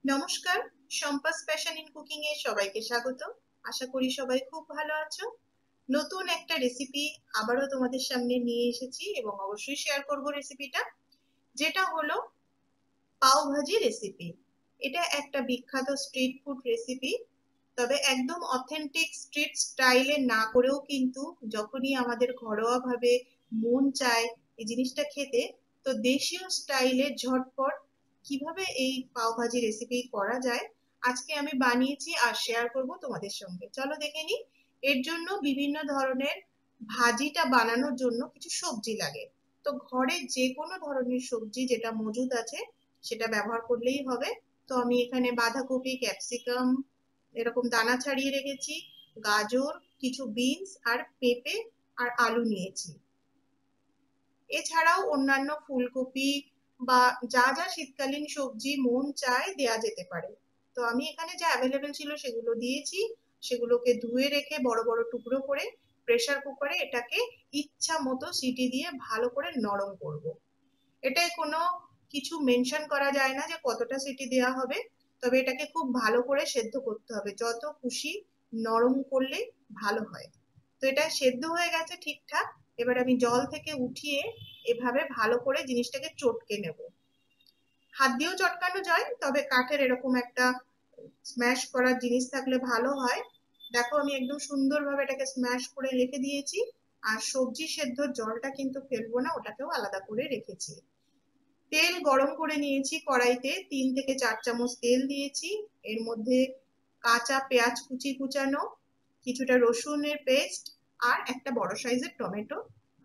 নমস্কার, সম্পাস passion in cooking এ সবাইকে স্বাগত। আশা করি সবাই খুব ভালো আছো। নতুন একটা রেসিপি আবারও তোমাদের সামনে নিয়ে এসেছি এবং অবশ্যই শেয়ার করব রেসিপিটা, যেটা হলো পাও ভাজি রেসিপি। এটা একটা বিখ্যাত স্ট্রিট ফুড রেসিপি, তবে একদম অথেন্টিক স্ট্রিট স্টাইলে না করেও কিন্তু যখনই আমাদের ঘরোয়া ভাবে মন চায় এই জিনিসটা খেতে, তো দেশীয় স্টাইলে ঝটপট কিভাবে এই পাও ভাজি রেসিপি করা যায় আজকে আমি বানিয়েছি আর শেয়ার করব তোমাদের সঙ্গে। চলো দেখে নি। এর জন্য বিভিন্ন ধরনের ভাজিটা বানানোর জন্য কিছু সবজি লাগে। তো ঘরে যে কোনো ধরনের সবজি যেটা মজুদ আছে সেটা ব্যবহার করলেই হবে। তো আমি এখানে বাঁধাকপি, ক্যাপসিকাম এরকম দানা ছাড়িয়ে রেখেছি, গাজর, কিছু বিনস আর পেঁপে আর আলু নিয়েছি। এছাড়াও অন্যান্য ফুলকপি বা যা যা শীতকালীন সবজি মন চায় দেয়া যেতে পারে। তো আমি এখানে যা অ্যাভেলেবেল ছিল সেগুলো দিয়েছি। সেগুলোকে ধুয়ে রেখে বড় বড় টুকরো করে প্রেসার কুকারে এটাকে ইচ্ছা মতো সিটি দিয়ে ভালো করে নরম করব। এটাই কোনো কিছু মেনশন করা যায় না যে কতটা সিটি দেওয়া হবে, তবে এটাকে খুব ভালো করে সেদ্ধ করতে হবে, যত খুশি নরম করলে ভালো হয়। তো এটা সেদ্ধ হয়ে গেছে ঠিকঠাক। এবার আমি জল থেকে উঠিয়ে এভাবে ভালো করে জিনিসটাকে চটকে নেব। হাত দিয়েও চটকানো যায়, তবে কাঠের এরকম একটা স্ম্যাশ করার জিনিস থাকলে ভালো হয়। দেখো আমি একদম সুন্দরভাবে এটাকে স্ম্যাশ করে রেখে দিয়েছি। আর সবজি সেদ্ধর জলটা কিন্তু ফেলবো না, ওটাকেও আলাদা করে রেখেছি। তেল গরম করে নিয়েছি, কড়াইতে 3 থেকে 4 চামচ তেল দিয়েছি। এর মধ্যে কাঁচা পেঁয়াজ কুচানো, কিছুটা রসুনের পেস্ট আর একটা বড় সাইজের টমেটো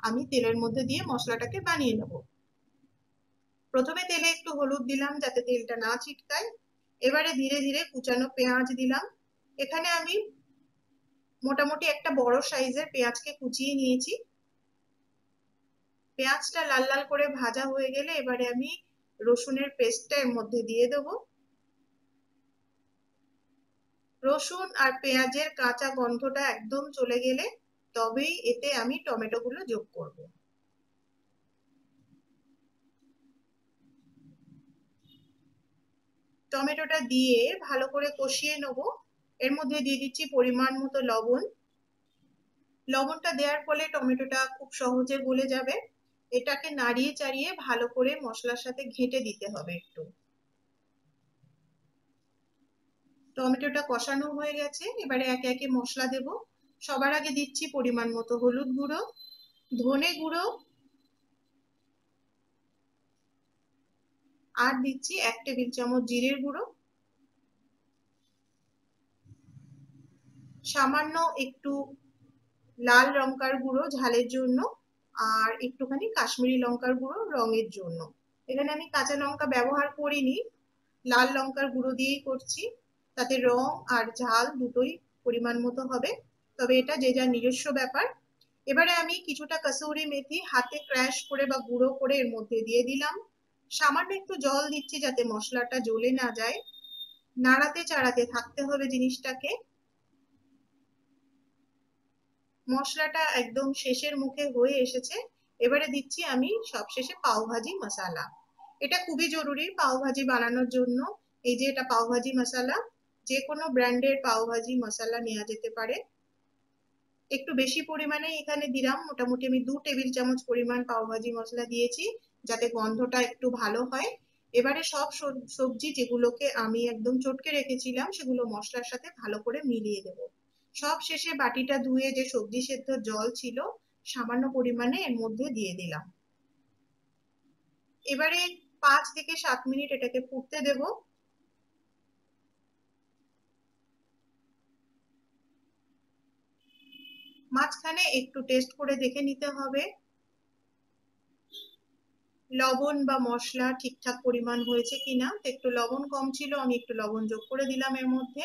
আমি তেলের মধ্যে দিয়ে মশলাটাকে বানিয়ে নেব। প্রথমে তেলে একটু হলুদ দিলাম যাতে তেলটা না ছিটকায়। এবারে ধীরে ধীরে কুচানো পেঁয়াজ দিলাম। এখানে আমি মোটামুটি একটা বড় সাইজের পেঁয়াজকে কুচিয়ে নিয়েছি। পেঁয়াজটা লাল লাল করে ভাজা হয়ে গেলে এবারে আমি রসুনের পেস্টটা এর মধ্যে দিয়ে দেবো। রসুন আর পেঁয়াজের কাঁচা গন্ধটা একদম চলে গেলে তবেই এতে আমি টমেটো গুলো যোগ করব। টমেটোটা দিয়ে ভালো করে কষিয়ে নেব। এর মধ্যে দিয়ে দিচ্ছি পরিমাণ মতো লবণ। লবণটা দেওয়ার ফলে টমেটোটা খুব সহজে গলে যাবে। এটাকে নাড়িয়ে চাড়িয়ে ভালো করে মশলার সাথে ঘেঁটে দিতে হবে একটু। টমেটোটা কষানো হয়ে গেছে, এবারে একে একে মশলা দেব। সবার আগে দিচ্ছি পরিমাণ মতো হলুদ গুঁড়ো, ধনে গুঁড়ো, আর দিচ্ছি 1 টেবিল চামচ জিরের গুঁড়ো, সামান্য একটু লাল লঙ্কার গুঁড়ো ঝালের জন্য, আর একটুখানি কাশ্মীরি লঙ্কার গুঁড়ো রঙের জন্য। এখানে আমি কাঁচা লঙ্কা ব্যবহার করিনি, লাল লঙ্কার গুঁড়ো দিয়েই করছি। তাতে রং আর ঝাল দুটোই পরিমাণ মতো হবে, তবে এটা যে যার নিজস্ব ব্যাপার। এবারে আমি কিছুটা কসুরি মেথি হাতে ক্র্যাশ করে বা গুঁড়ো করে এর মধ্যে দিয়ে দিলাম। সামান্য একটু জল দিচ্ছি যাতে মশলাটা জ্বলে না যায়। নাড়াতে চাড়াতে থাকতে হবে জিনিসটাকে। মশলাটা একদম শেষের মুখে হয়ে এসেছে। এবারে দিচ্ছি আমি সবশেষে পাও ভাজি মশলা। এটা খুবই জরুরি পাও ভাজি বানানোর জন্য। এই যে এটা পাও ভাজি মশলা, যে কোনো ব্র্যান্ডের পাও ভাজি মশলা নেওয়া যেতে পারে। একটু বেশি পরিমাণে এখানে দিলাম, মোটামুটি আমি 2 টেবিল চামচ পরিমাণ পাও ভাজি মশলা দিয়েছি, যাতে গন্ধটা একটু ভালো হয়। এবারে সব সবজি যেগুলোকে আমি একদম চটকে রেখেছিলাম সেগুলো মশলার সাথে ভালো করে মিলিয়ে দেবো। সব শেষে বাটিটা ধুয়ে যে সবজি সেদ্ধ জল ছিল সামান্য পরিমাণে এর মধ্যে দিয়ে দিলাম। এবারে 5 থেকে 7 মিনিট এটাকে ফুটতে দেব। মাঝখানে একটু টেস্ট করে দেখে নিতে হবে লবণ বা মশলা ঠিকঠাক পরিমাণ হয়েছে কিনা। তো একটু লবণ কম ছিল, আমি একটু লবণ যোগ করে দিলাম এর মধ্যে।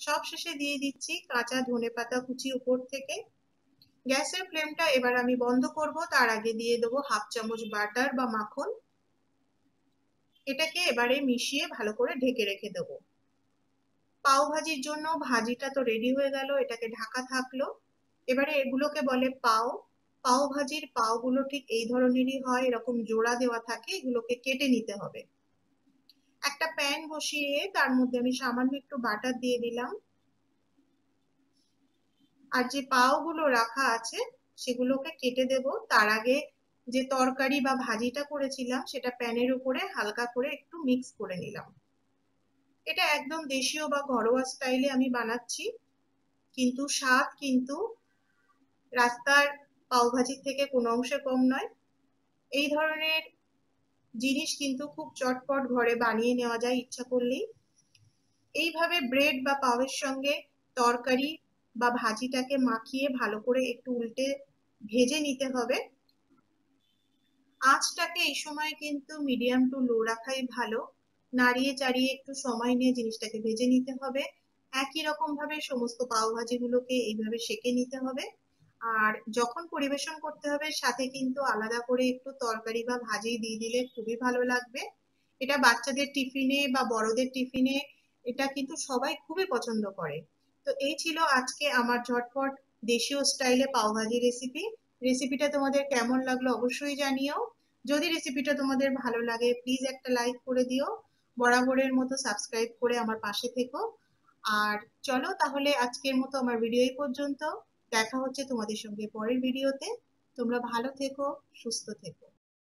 সব শেষে দিয়ে দিচ্ছি কাঁচা ধনেপাতা কুচি উপর থেকে। গ্যাসের ফ্লেমটা এবার আমি বন্ধ করব, তার আগে দিয়ে দেবো 1/2 চামচ বাটার বা মাখন। এটাকে এবারে মিশিয়ে ভালো করে ঢেকে রেখে দেবো। পাও ভাজির জন্য ভাজিটা তো রেডি হয়ে গেল, এটাকে ঢাকা থাকলো। এবারে এগুলোকে বলে পাও। পাও ভাজির পাও গুলো ঠিক এই ধরনেরই হয়, এরকম জোড়া দেওয়া থাকে, এগুলোকে কেটে নিতে হবে। একটা প্যান বসিয়ে তার মধ্যে আমি সামান্য একটু বাটার দিয়ে দিলাম, আর যে পাও গুলো রাখা আছে সেগুলোকে কেটে দেব। তার আগে যে তরকারি বা ভাজিটা করেছিলাম সেটা প্যানের উপরে হালকা করে একটু মিক্স করে নিলাম। এটা একদম দেশীয় বা ঘরোয়া স্টাইলে আমি বানাচ্ছি, কিন্তু স্বাদ কিন্তু রাস্তার পাও ভাজির থেকে কোনো অংশে কম নয়। এই ধরনের জিনিস কিন্তু খুব চটপট ঘরে বানিয়ে নেওয়া যায় ইচ্ছা করলেই। এইভাবে ব্রেড বা পাওয়ের সঙ্গে তরকারি বা ভাজিটাকে মাখিয়ে ভালো করে একটু উল্টে ভেজে নিতে হবে। আঁচটাকে এই সময় কিন্তু মিডিয়াম টু লো রাখাই ভালো। নাড়িয়ে চাড়িয়ে একটু সময় নিয়ে জিনিসটাকে ভেজে নিতে হবে। একই রকম ভাবে সমস্ত পাও ভাজিগুলোকে এইভাবে সেঁকে নিতে হবে। আর যখন পরিবেশন করতে হবে সাথে কিন্তু আলাদা করে একটু তরকারি বা ভাজি দিয়ে দিলে খুবই ভালো লাগবে। এটা বাচ্চাদের টিফিনে বা বড়দের টিফিনে এটা কিন্তু সবাই খুবই পছন্দ করে। তো এই ছিল আজকে আমার ঝটপট দেশীয় স্টাইলে পাও ভাজি রেসিপি। রেসিপিটা তোমাদের কেমন লাগলো অবশ্যই জানিও। যদি রেসিপিটা তোমাদের ভালো লাগে প্লিজ একটা লাইক করে দিও। বরাবরের মতো সাবস্ক্রাইব করে আমার পাশে থেকো। আর চলো তাহলে আজকের মতো আমার ভিডিও এই পর্যন্ত। দেখা হচ্ছে তোমাদের সঙ্গে পরের ভিডিওতে। তোমরা ভালো থেকো, সুস্থ থেকো।